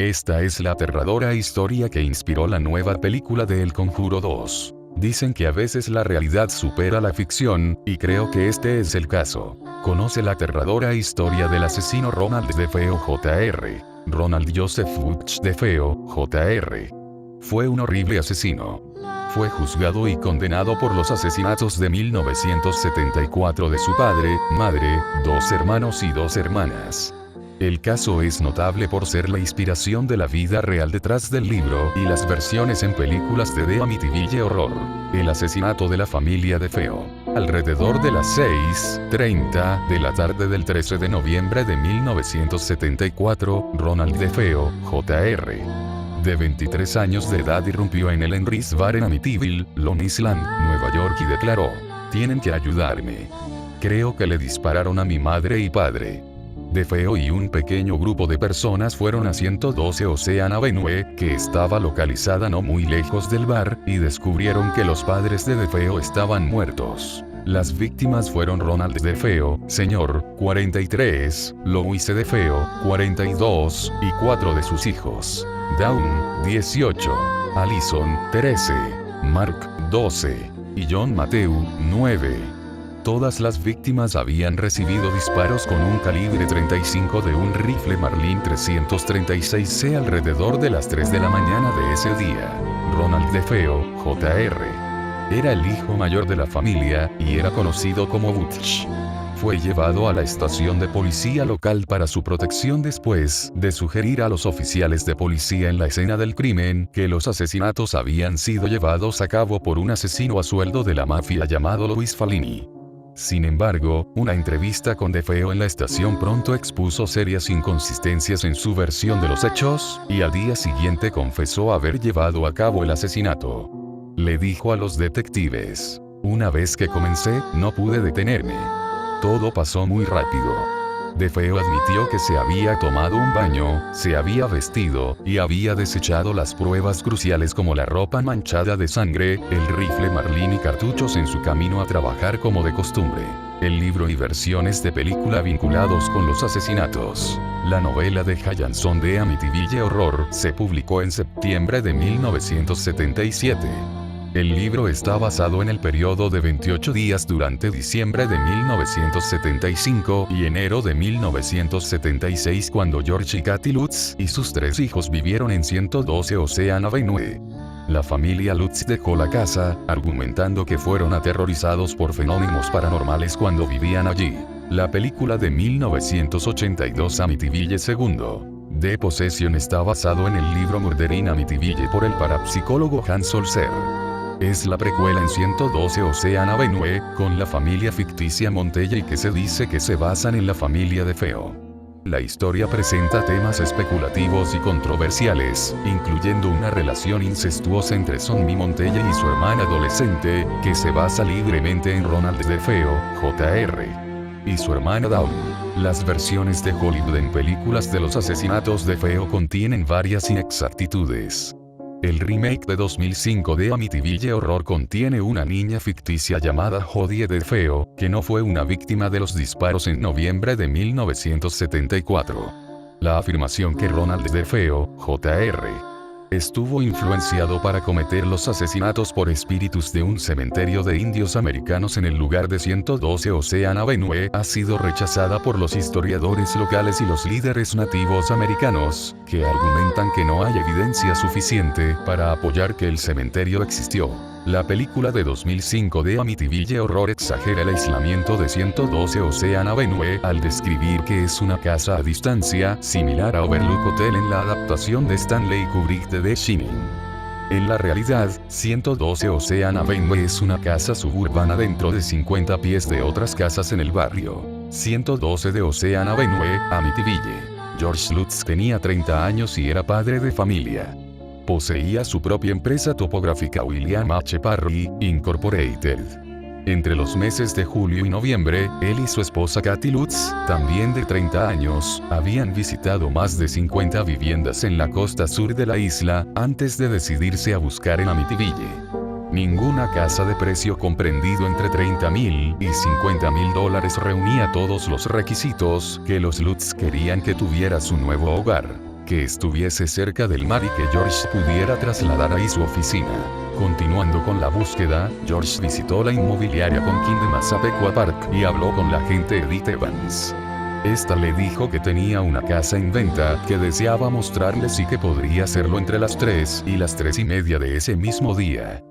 Esta es la aterradora historia que inspiró la nueva película de El Conjuro 2. Dicen que a veces la realidad supera la ficción, y creo que este es el caso. Conoce la aterradora historia del asesino Ronald DeFeo Jr. Ronald Joseph Butch DeFeo, Jr. Fue un horrible asesino. Fue juzgado y condenado por los asesinatos de 1974 de su padre, madre, 2 hermanos y 2 hermanas. El caso es notable por ser la inspiración de la vida real detrás del libro y las versiones en películas de The Amityville Horror. El asesinato de la familia DeFeo. Alrededor de las 6:30 de la tarde del 13 de noviembre de 1974, Ronald DeFeo, Jr., de 23 años de edad, irrumpió en el Henry's Bar en Amityville, Long Island, Nueva York y declaró: "Tienen que ayudarme. Creo que le dispararon a mi madre y padre". DeFeo y un pequeño grupo de personas fueron a 112 Ocean Avenue, que estaba localizada no muy lejos del bar, y descubrieron que los padres de DeFeo estaban muertos. Las víctimas fueron Ronald DeFeo, Sr., 43, Louise DeFeo, 42, y 4 de sus hijos. Dawn, 18, Allison, 13, Mark, 12, y John Matthew, 9. Todas las víctimas habían recibido disparos con un calibre 35 de un rifle Marlin 336C alrededor de las 3 de la mañana de ese día. Ronald DeFeo, Jr., era el hijo mayor de la familia, y era conocido como Butch. Fue llevado a la estación de policía local para su protección después de sugerir a los oficiales de policía en la escena del crimen que los asesinatos habían sido llevados a cabo por un asesino a sueldo de la mafia llamado Louis Fallini. Sin embargo, una entrevista con DeFeo en la estación pronto expuso serias inconsistencias en su versión de los hechos, y al día siguiente confesó haber llevado a cabo el asesinato. Le dijo a los detectives: "Una vez que comencé, no pude detenerme. Todo pasó muy rápido". DeFeo admitió que se había tomado un baño, se había vestido, y había desechado las pruebas cruciales como la ropa manchada de sangre, el rifle Marlin y cartuchos en su camino a trabajar como de costumbre. El libro y versiones de película vinculados con los asesinatos. La novela de Hallanson de Amityville Horror se publicó en septiembre de 1977. El libro está basado en el periodo de 28 días durante diciembre de 1975 y enero de 1976, cuando George y Kathy Lutz y sus 3 hijos vivieron en 112 Ocean Avenue. La familia Lutz dejó la casa, argumentando que fueron aterrorizados por fenómenos paranormales cuando vivían allí. La película de 1982 Amityville II. The Possession está basado en el libro Murder in Amityville por el parapsicólogo Hans Holzer. Es la precuela en 112 Ocean Avenue, con la familia ficticia Montelli, que se dice que se basan en la familia DeFeo. La historia presenta temas especulativos y controversiales, incluyendo una relación incestuosa entre Sonny Montelli y su hermana adolescente, que se basa libremente en Ronald DeFeo, Jr., y su hermana Dawn. Las versiones de Hollywood en películas de los asesinatos DeFeo contienen varias inexactitudes. El remake de 2005 de Amityville Horror contiene una niña ficticia llamada Jodie DeFeo, que no fue una víctima de los disparos en noviembre de 1974. La afirmación que Ronald DeFeo, Jr., estuvo influenciado para cometer los asesinatos por espíritus de un cementerio de indios americanos en el lugar de 112 Ocean Avenue ha sido rechazada por los historiadores locales y los líderes nativos americanos, que argumentan que no hay evidencia suficiente para apoyar que el cementerio existió. La película de 2005 de Amityville Horror exagera el aislamiento de 112 Ocean Avenue al describir que es una casa a distancia, similar a Overlook Hotel en la adaptación de Stanley Kubrick de The Shining. En la realidad, 112 Ocean Avenue es una casa suburbana dentro de 50 pies de otras casas en el barrio. 112 de Ocean Avenue, Amityville. George Lutz tenía 30 años y era padre de familia. Poseía su propia empresa topográfica William H. Parry, Incorporated. Entre los meses de julio y noviembre, él y su esposa Kathy Lutz, también de 30 años, habían visitado más de 50 viviendas en la costa sur de la isla, antes de decidirse a buscar en Amityville. Ninguna casa de precio comprendido entre $30,000 y $50,000 reunía todos los requisitos que los Lutz querían que tuviera su nuevo hogar. que estuviese cerca del mar y que George pudiera trasladar ahí su oficina. Continuando con la búsqueda, George visitó la inmobiliaria con Kim de Massapequa Park y habló con la agente Edith Evans. Esta le dijo que tenía una casa en venta que deseaba mostrarles y que podría hacerlo entre las 3 y las 3:30 de ese mismo día.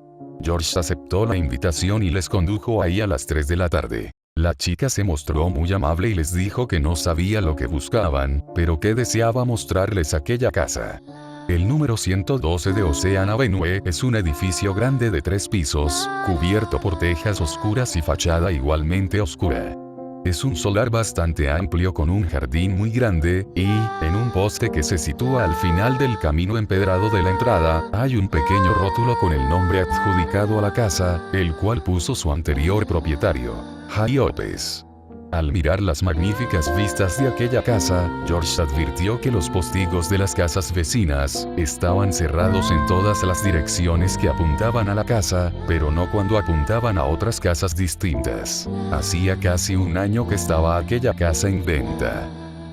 George aceptó la invitación y les condujo ahí a las 3 de la tarde. La chica se mostró muy amable y les dijo que no sabía lo que buscaban, pero que deseaba mostrarles aquella casa. El número 112 de Ocean Avenue es un edificio grande de 3 pisos, cubierto por tejas oscuras y fachada igualmente oscura. Es un solar bastante amplio con un jardín muy grande, y, en un poste que se sitúa al final del camino empedrado de la entrada, hay un pequeño rótulo con el nombre adjudicado a la casa, el cual puso su anterior propietario, Jay López. Al mirar las magníficas vistas de aquella casa, George advirtió que los postigos de las casas vecinas estaban cerrados en todas las direcciones que apuntaban a la casa, pero no cuando apuntaban a otras casas distintas. Hacía casi un año que estaba aquella casa en venta.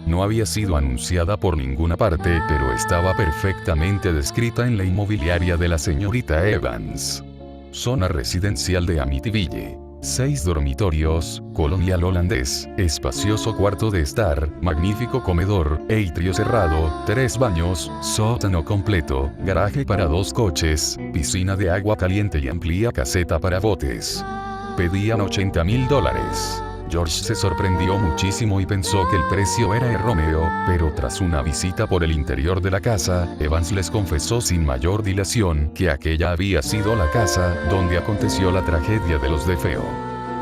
No había sido anunciada por ninguna parte, pero estaba perfectamente descrita en la inmobiliaria de la señorita Evans. Zona residencial de Amityville. 6 dormitorios, colonial holandés, espacioso cuarto de estar, magnífico comedor, atrio cerrado, 3 baños, sótano completo, garaje para 2 coches, piscina de agua caliente y amplia caseta para botes. Pedían $80,000. George se sorprendió muchísimo y pensó que el precio era erróneo, pero tras una visita por el interior de la casa, Evans les confesó sin mayor dilación que aquella había sido la casa donde aconteció la tragedia de los DeFeo.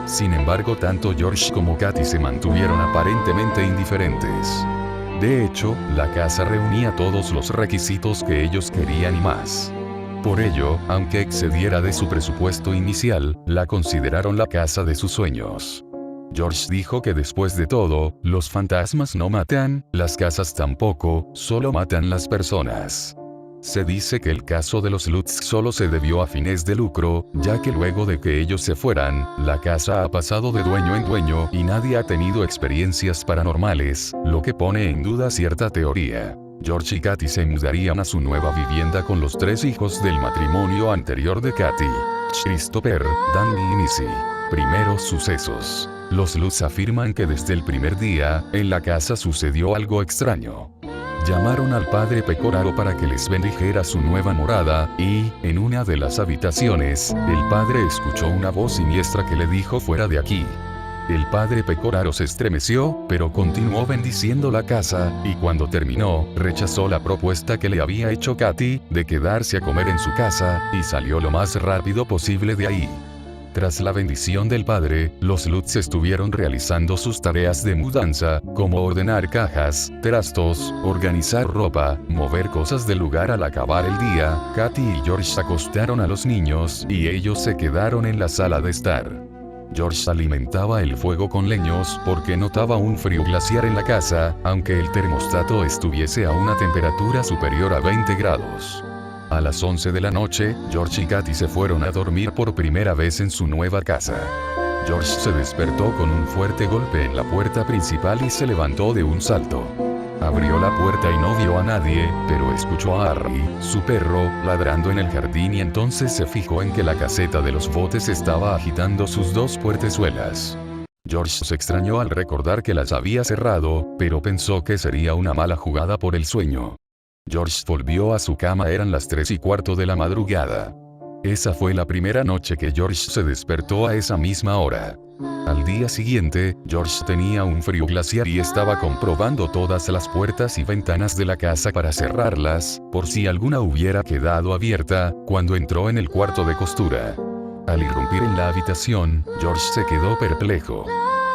Sin embargo, tanto George como Katy se mantuvieron aparentemente indiferentes. De hecho, la casa reunía todos los requisitos que ellos querían y más. Por ello, aunque excediera de su presupuesto inicial, la consideraron la casa de sus sueños. George dijo que después de todo, los fantasmas no matan, las casas tampoco, solo matan las personas. Se dice que el caso de los Lutz solo se debió a fines de lucro, ya que luego de que ellos se fueran, la casa ha pasado de dueño en dueño y nadie ha tenido experiencias paranormales, lo que pone en duda cierta teoría. George y Katy se mudarían a su nueva vivienda con los 3 hijos del matrimonio anterior de Katy: Christopher, Danny y Missy. Primeros sucesos. Los Lutz afirman que desde el primer día, en la casa sucedió algo extraño. Llamaron al padre Pecoraro para que les bendijera su nueva morada, y, en una de las habitaciones, el padre escuchó una voz siniestra que le dijo fuera de aquí. El padre Pecoraro se estremeció, pero continuó bendiciendo la casa, y cuando terminó, rechazó la propuesta que le había hecho Katy, de quedarse a comer en su casa, y salió lo más rápido posible de ahí. Tras la bendición del padre, los Lutz estuvieron realizando sus tareas de mudanza, como ordenar cajas, trastos, organizar ropa, mover cosas del lugar. Al acabar el día, Katy y George acostaron a los niños, y ellos se quedaron en la sala de estar. George alimentaba el fuego con leños porque notaba un frío glaciar en la casa, aunque el termostato estuviese a una temperatura superior a 20 grados. A las 11 de la noche, George y Katy se fueron a dormir por primera vez en su nueva casa. George se despertó con un fuerte golpe en la puerta principal y se levantó de un salto. Abrió la puerta y no vio a nadie, pero escuchó a Harry, su perro, ladrando en el jardín y entonces se fijó en que la caseta de los botes estaba agitando sus 2 puertezuelas. George se extrañó al recordar que las había cerrado, pero pensó que sería una mala jugada por el sueño. George volvió a su cama, eran las 3:15 de la madrugada. Esa fue la primera noche que George se despertó a esa misma hora. Al día siguiente, George tenía un frío glaciar y estaba comprobando todas las puertas y ventanas de la casa para cerrarlas, por si alguna hubiera quedado abierta, cuando entró en el cuarto de costura. Al irrumpir en la habitación, George se quedó perplejo.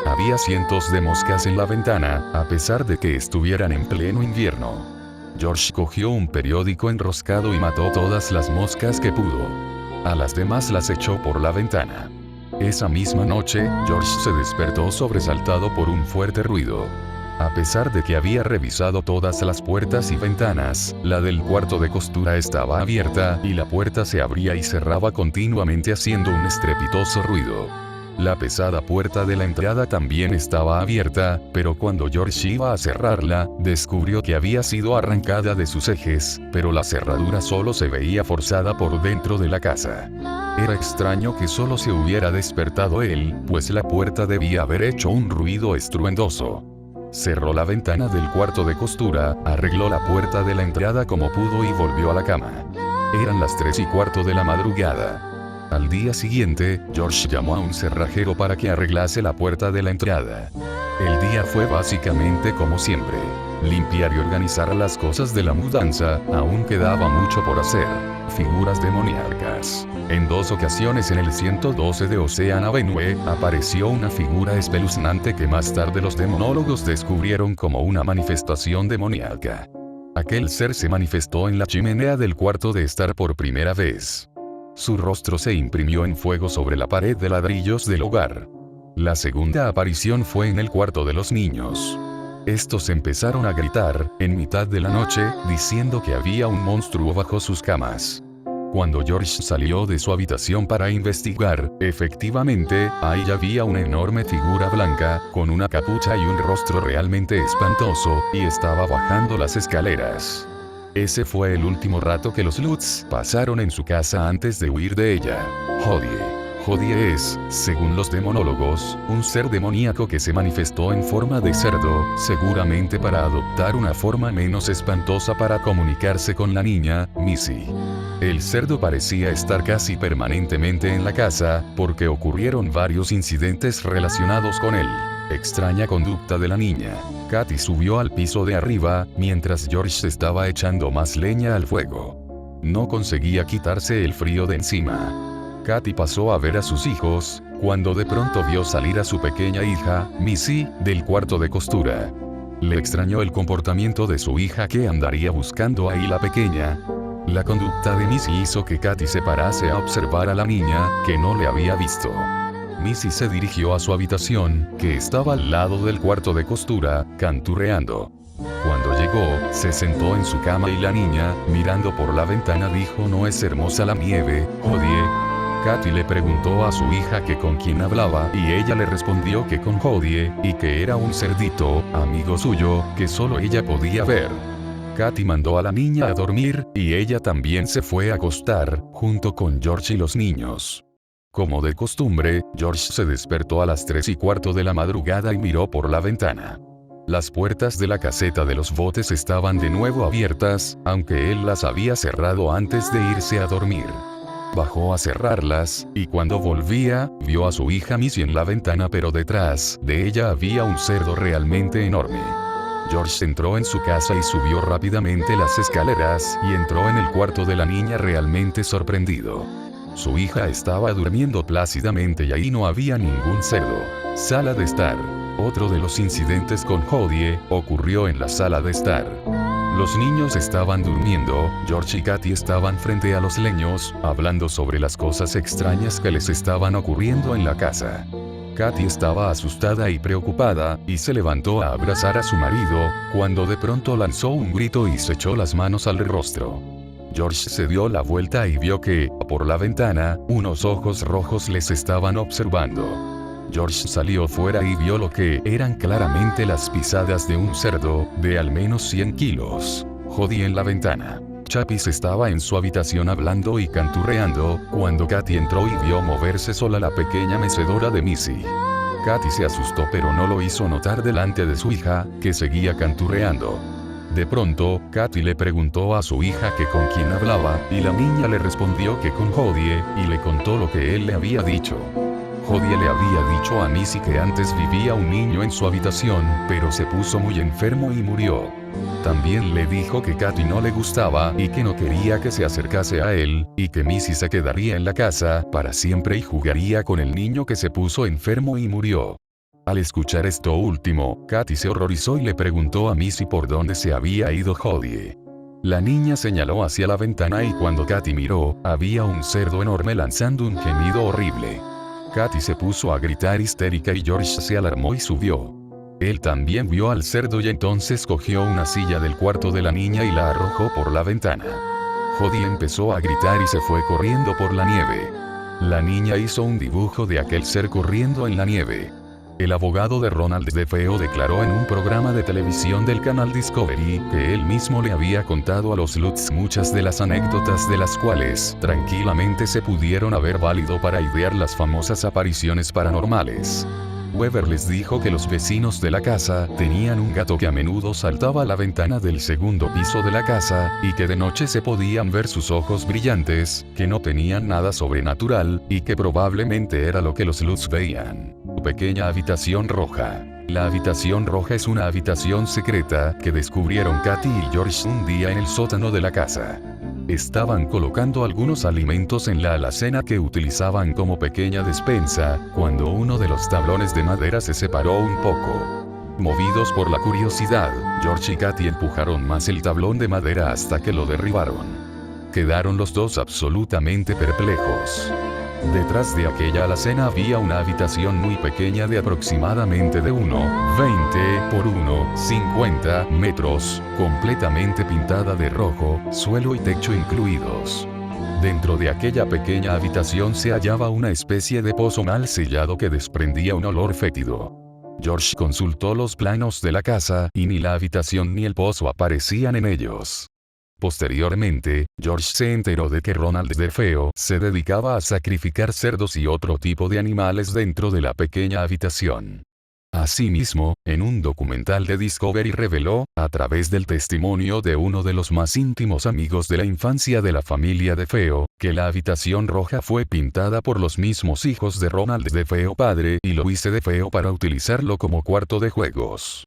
Había cientos de moscas en la ventana, a pesar de que estuvieran en pleno invierno. George cogió un periódico enroscado y mató todas las moscas que pudo. A las demás las echó por la ventana. Esa misma noche, George se despertó sobresaltado por un fuerte ruido. A pesar de que había revisado todas las puertas y ventanas, la del cuarto de costura estaba abierta y la puerta se abría y cerraba continuamente haciendo un estrepitoso ruido. La pesada puerta de la entrada también estaba abierta, pero cuando George iba a cerrarla, descubrió que había sido arrancada de sus ejes, pero la cerradura solo se veía forzada por dentro de la casa. Era extraño que solo se hubiera despertado él, pues la puerta debía haber hecho un ruido estruendoso. Cerró la ventana del cuarto de costura, arregló la puerta de la entrada como pudo y volvió a la cama. Eran las 3:15 de la madrugada. Al día siguiente, George llamó a un cerrajero para que arreglase la puerta de la entrada. El día fue básicamente como siempre. Limpiar y organizar las cosas de la mudanza, aún quedaba mucho por hacer. Figuras demoníacas. En 2 ocasiones en el 112 de Ocean Avenue, apareció una figura espeluznante que más tarde los demonólogos descubrieron como una manifestación demoníaca. Aquel ser se manifestó en la chimenea del cuarto de estar por primera vez. Su rostro se imprimió en fuego sobre la pared de ladrillos del hogar. La segunda aparición fue en el cuarto de los niños. Estos empezaron a gritar, en mitad de la noche, diciendo que había un monstruo bajo sus camas. Cuando George salió de su habitación para investigar, efectivamente, ahí había una enorme figura blanca, con una capucha y un rostro realmente espantoso, y estaba bajando las escaleras. Ese fue el último rato que los Lutz pasaron en su casa antes de huir de ella. Hodie es, según los demonólogos, un ser demoníaco que se manifestó en forma de cerdo, seguramente para adoptar una forma menos espantosa para comunicarse con la niña, Missy. El cerdo parecía estar casi permanentemente en la casa, porque ocurrieron varios incidentes relacionados con él. Extraña conducta de la niña. Katy subió al piso de arriba, mientras George estaba echando más leña al fuego. No conseguía quitarse el frío de encima. Katy pasó a ver a sus hijos, cuando de pronto vio salir a su pequeña hija, Missy, del cuarto de costura. Le extrañó el comportamiento de su hija que andaría buscando ahí la pequeña. La conducta de Missy hizo que Katy se parase a observar a la niña, que no le había visto. Missy se dirigió a su habitación, que estaba al lado del cuarto de costura, canturreando. Cuando llegó, se sentó en su cama y la niña, mirando por la ventana dijo: ¿No es hermosa la nieve, Hodie? Katy le preguntó a su hija que con quién hablaba y ella le respondió que con Hodie, y que era un cerdito, amigo suyo, que solo ella podía ver. Katy mandó a la niña a dormir, y ella también se fue a acostar, junto con George y los niños. Como de costumbre, George se despertó a las 3:15 de la madrugada y miró por la ventana. Las puertas de la caseta de los botes estaban de nuevo abiertas, aunque él las había cerrado antes de irse a dormir. Bajó a cerrarlas, y cuando volvía, vio a su hija Missy en la ventana, pero detrás de ella había un cerdo realmente enorme. George entró en su casa y subió rápidamente las escaleras, y entró en el cuarto de la niña realmente sorprendido. Su hija estaba durmiendo plácidamente y ahí no había ningún cerdo. Sala de estar. Otro de los incidentes con Hodie ocurrió en la sala de estar. Los niños estaban durmiendo, George y Katy estaban frente a los leños, hablando sobre las cosas extrañas que les estaban ocurriendo en la casa. Katy estaba asustada y preocupada, y se levantó a abrazar a su marido, cuando de pronto lanzó un grito y se echó las manos al rostro. George se dio la vuelta y vio que, por la ventana, unos ojos rojos les estaban observando. George salió fuera y vio lo que eran claramente las pisadas de un cerdo, de al menos 100 kilos. Hodie en la ventana. Chapis estaba en su habitación hablando y canturreando, cuando Katy entró y vio moverse sola la pequeña mecedora de Missy. Katy se asustó, pero no lo hizo notar delante de su hija, que seguía canturreando. De pronto, Katy le preguntó a su hija que con quién hablaba, y la niña le respondió que con Hodie, y le contó lo que él le había dicho. Hodie le había dicho a Missy que antes vivía un niño en su habitación, pero se puso muy enfermo y murió. También le dijo que Katy no le gustaba y que no quería que se acercase a él, y que Missy se quedaría en la casa para siempre y jugaría con el niño que se puso enfermo y murió. Al escuchar esto último, Katy se horrorizó y le preguntó a Missy por dónde se había ido Hodie. La niña señaló hacia la ventana y cuando Katy miró, había un cerdo enorme lanzando un gemido horrible. Katy se puso a gritar histérica y George se alarmó y subió. Él también vio al cerdo y entonces cogió una silla del cuarto de la niña y la arrojó por la ventana. Hodie empezó a gritar y se fue corriendo por la nieve. La niña hizo un dibujo de aquel ser corriendo en la nieve. El abogado de Ronald DeFeo declaró en un programa de televisión del canal Discovery que él mismo le había contado a los Lutz muchas de las anécdotas de las cuales tranquilamente se pudieron haber valido para idear las famosas apariciones paranormales. Weber les dijo que los vecinos de la casa tenían un gato que a menudo saltaba a la ventana del segundo piso de la casa, y que de noche se podían ver sus ojos brillantes, que no tenían nada sobrenatural, y que probablemente era lo que los Lutz veían. Pequeña habitación roja. La habitación roja es una habitación secreta que descubrieron Katy y George un día en el sótano de la casa. Estaban colocando algunos alimentos en la alacena que utilizaban como pequeña despensa, cuando uno de los tablones de madera se separó un poco. Movidos por la curiosidad, George y Katy empujaron más el tablón de madera hasta que lo derribaron. Quedaron los dos absolutamente perplejos. Detrás de aquella alacena había una habitación muy pequeña de aproximadamente de 1,20 por 1,50 metros, completamente pintada de rojo, suelo y techo incluidos. Dentro de aquella pequeña habitación se hallaba una especie de pozo mal sellado que desprendía un olor fétido. George consultó los planos de la casa y ni la habitación ni el pozo aparecían en ellos. Posteriormente, George se enteró de que Ronald DeFeo se dedicaba a sacrificar cerdos y otro tipo de animales dentro de la pequeña habitación. Asimismo, en un documental de Discovery reveló, a través del testimonio de uno de los más íntimos amigos de la infancia de la familia DeFeo, que la habitación roja fue pintada por los mismos hijos de Ronald DeFeo padre y Louise DeFeo para utilizarlo como cuarto de juegos.